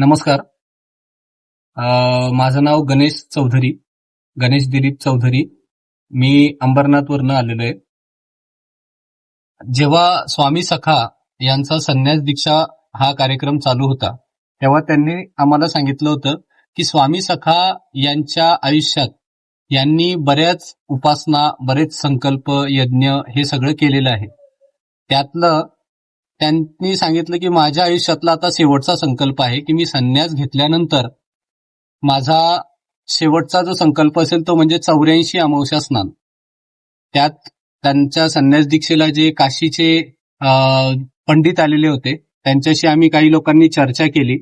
नमस्कार. माझं नाव गणेश दिलीप चौधरी. मी अंबरनाथवरनं आलेलो आहे. जेव्हा स्वामी सखा यांचा संन्यास दीक्षा हा कार्यक्रम चालू होता, तेव्हा त्यांनी आम्हाला सांगितलं होतं की स्वामी सखा यांच्या आयुष्यात यांनी बऱ्याच उपासना, बरेच संकल्प, यज्ञ हे सगळं केलेलं आहे. त्यातलं त्यांनी सांगितलं की माझ्या आयुष्यातला आता शेवटचा संकल्प आहे की मी संन्यास घेतल्यानंतर माझा शेवटचा जो संकल्प असेल तो म्हणजे 84 अमावस्या स्नान. त्यात त्यांच्या संन्यास दीक्षेला जे काशीचे पंडित आलेले होते त्यांच्याशी आम्ही काही लोकांनी चर्चा केली.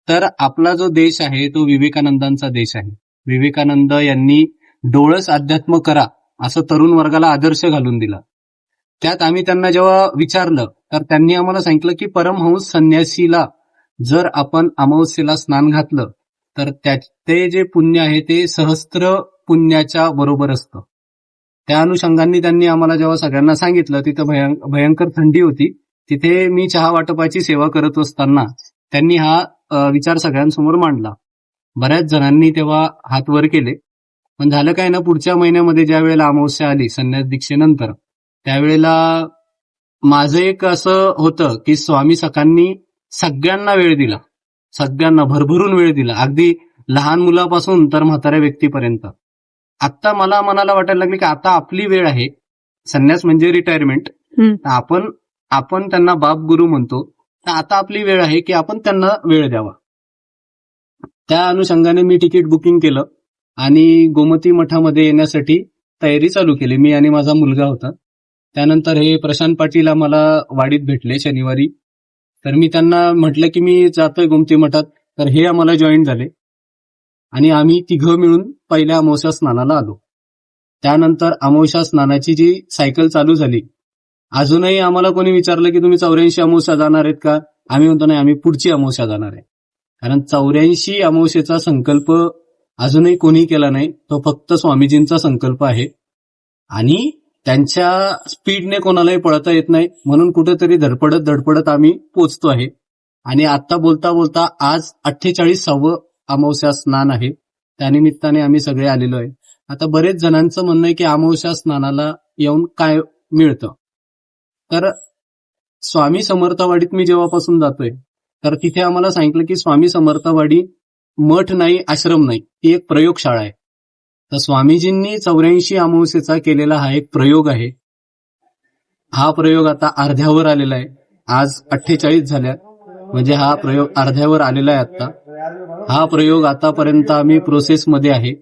तर आपला जो देश आहे तो विवेकानंदांचा देश आहे. विवेकानंद यांनी डोळस अध्यात्म करा असं तरुण वर्गाला आदर्श घालून दिला. त्यात आम्ही त्यांना जेव्हा विचारलं तर त्यांनी आम्हाला सांगितलं की परमहंस संन्यासीला जर आपण अमावस्येला स्नान घातलं तर ते जे पुण्य आहे ते सहस्त्र पुण्याच्या बरोबर असतं. त्या अनुषंगाने त्यांनी आम्हाला जेव्हा सगळ्यांना सांगितलं, तिथं भयंकर थंडी होती. तिथे मी चहा वाटपाची सेवा करत असताना त्यांनी हा विचार सगळ्यांसमोर मांडला. बऱ्याच जणांनी तेव्हा हात वर केले. पण झालं काय ना, पुढच्या महिन्यामध्ये ज्या वेळेला अमावस्या आली संन्यास दीक्षेनंतर, त्यावेळेला माझं एक असं होतं की स्वामी सखांनी सगळ्यांना वेळ दिला, सगळ्यांना भरभरून वेळ दिला, अगदी लहान मुलापासून तर म्हाताऱ्या व्यक्तीपर्यंत. आता मला मनाला वाटायला लागले की आता आपली वेळ आहे. संन्यास म्हणजे रिटायरमेंट. आपण त्यांना बाप गुरु म्हणतो, तर आता आपली वेळ आहे की आपण त्यांना वेळ द्यावा. त्या अनुषंगाने मी तिकीट बुकिंग केलं आणि गोमती मठामध्ये येण्यासाठी तयारी चालू केली. मी आणि माझा मुलगा होता. त्यानंतर हे प्रशांत पाटील आम्हाला वाडीत भेटले शनिवारी. तर मी त्यांना म्हटलं की मी जातोय गोमती मठात. तर हे आम्हाला जॉईन झाले आणि आम्ही तिघं मिळून पहिल्या अमावस्या स्नानाला आलो. त्यानंतर अमावस्या स्नानाची जी सायकल चालू झाली, अजूनही आम्हाला कोणी विचारलं की तुम्ही 84 अमावस्या जाणार आहेत का, आम्ही म्हणतो नाही, आम्ही पुढची अमावस्या जाणार आहे. कारण 84 अमावस्येचा संकल्प अजूनही कोणी केला नाही. तो फक्त स्वामीजींचा संकल्प आहे आणि त्यांच्या स्पीडने कोणालाही पळता येत नाही. म्हणून कुठेतरी धडपडत आम्ही पोचतो आहे. आणि आता बोलता बोलता आज 48वे अमावस्या स्नान आहे. त्यानिमित्ताने आम्ही सगळे आलेलो आहे. आता बरेच जणांचं म्हणणं आहे की अमावस्या स्नानाला येऊन काय मिळतं. तर स्वामी समर्थवाडीत मी जेव्हापासून जातोय तर तिथे आम्हाला सांगितलं की स्वामी समर्थवाडी मठ नाही, आश्रम नाही, ती एक प्रयोगशाळा आहे. तर स्वामीजींनी 84 अमावस्येचा केलेला हा एक प्रयोग आहे. हा प्रयोग आता अर्ध्यावर आलेला आहे. आज 48 झाल्या, म्हणजे हा प्रयोग अर्ध्यावर आलेला आहे. आता हा प्रयोग आतापर्यंत आम्ही प्रोसेसमध्ये आहे.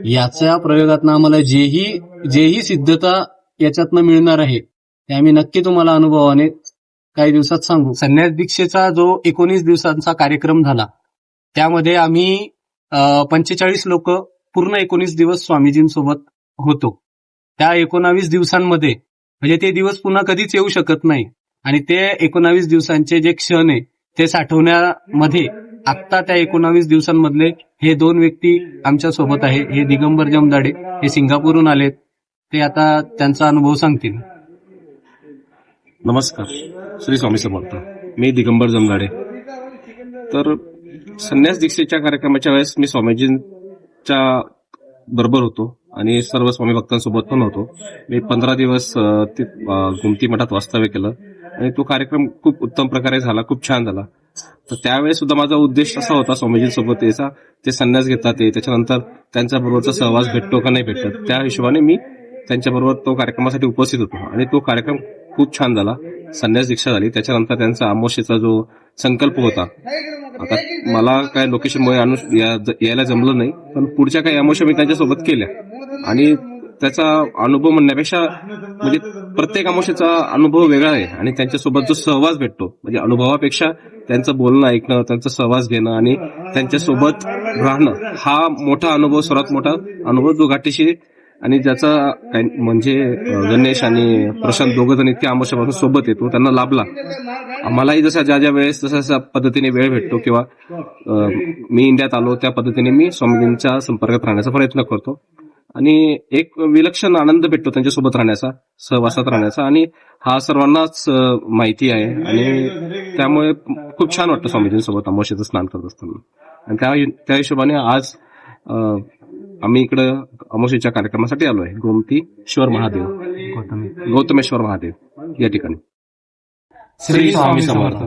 याच्या प्रयोगातनं आम्हाला जेही सिद्धता याच्यातनं मिळणार आहे ते आम्ही नक्की तुम्हाला अनुभवाने काही दिवसात सांगू. संन्यास दीक्षेचा जो 19 दिवसांचा कार्यक्रम झाला त्यामध्ये आम्ही 45 लोक पूर्ण 19 दिवस स्वामीजींसोबत होतो. त्या 19 दिवसांमध्ये म्हणजे ते दिवस पुन्हा कधीच येऊ शकत नाही आणि ते 19 दिवसांचे जे क्षण आहे ते साठवण्यामध्ये आत्ता त्या 19 दिवसांमधले हे 2 व्यक्ती आमच्या सोबत आहे. हे दिगंबर जमदाडे, हे सिंगापूरहून आलेत. ते आता त्यांचा अनुभव सांगतील. नमस्कार, श्री स्वामी समर्थ. मी दिगंबर जमदाडे. तर संन्यास दीक्षेच्या कार्यक्रमाच्या वेळेस मी स्वामीजींच्या बरोबर होतो आणि सर्व स्वामी भक्तांसोबत पण होतो. मी 15 दिवस गोमती मठात वास्तव्य केलं आणि तो कार्यक्रम खूप उत्तम प्रकारे झाला, खूप छान झाला. तर त्यावेळेस सुद्धा माझा उद्देश असा होता स्वामीजींसोबत यायचा, ते संन्यास घेतात त्याच्यानंतर त्यांच्याबरोबरचा सहवास भेटतो का नाही भेटत, त्या हिशोबाने मी त्यांच्याबरोबर तो कार्यक्रमासाठी उपस्थित होतो आणि तो कार्यक्रम खूप छान झाला. संन्यास दीक्षा झाली. त्याच्यानंतर त्यांचा अमावस्येचा जो संकल्प होता, आता मला काय लोकेशनमुळे यायला जमलं नाही, पण पुढच्या काही अमावस्या मी त्यांच्यासोबत केल्या आणि त्याचा अनुभव म्हणण्यापेक्षा म्हणजे प्रत्येक अमावस्येचा अनुभव वेगळा आहे आणि त्यांच्यासोबत जो सहवास भेटतो म्हणजे अनुभवापेक्षा त्यांचं बोलणं ऐकणं, त्यांचा सहवास घेणं आणि त्यांच्यासोबत राहणं हा मोठा अनुभव, सर्वात मोठा अनुभव जो गाठीशी आणि ज्याचा म्हणजे गणेश आणि प्रशांत दोघं जण इतक्या अमावस्यापासून सोबत येतो त्यांना लाभला. आम्हालाही जसा ज्या वेळेस जसा पद्धतीने वेळ भेटतो किंवा मी इंडियात आलो त्या पद्धतीने मी स्वामीजींच्या संपर्कात राहण्याचा प्रयत्न करतो आणि एक विलक्षण आनंद भेटतो त्यांच्यासोबत राहण्याचा, सहवासात राहण्याचा, आणि हा सर्वांनाच माहिती आहे. आणि त्यामुळे खूप छान वाटतं स्वामीजींसोबत अमावस्येचं स्नान करत असताना. आणि त्या हिशोबाने आज आम्ही इकडं अमावस्येच्या कार्यक्रमासाठी आलो आहे. गोमतीश्वर महादेव, गौतमेश्वर महादेव या ठिकाणी. श्री स्वामी समर्थ.